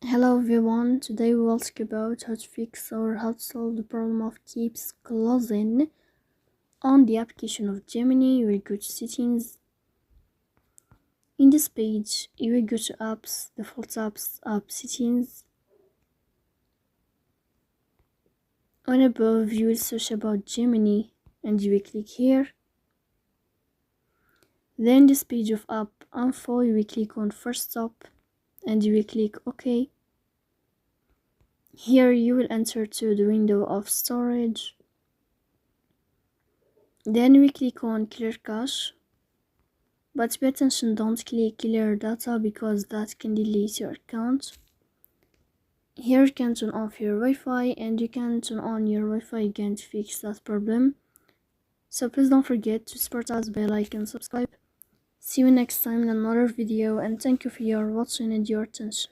Hello everyone, today we will talk about how to fix or how to solve the problem of keeps closing on the application of Gemini. You will go to settings. In this page, you will go to apps, default apps, app settings. On above, you will search about Gemini and you will click here. Then this page of app info, you will click on first stop and you will click OK. Here you will enter to the window of storage. Then we click on clear cache, but pay attention, don't click clear data because that can delete your account. Here you can turn off your Wi-Fi and you can turn on your Wi-Fi again to fix that problem. So please don't forget to support us by like and subscribe. See you next time in another video, and thank you for your watching and your attention.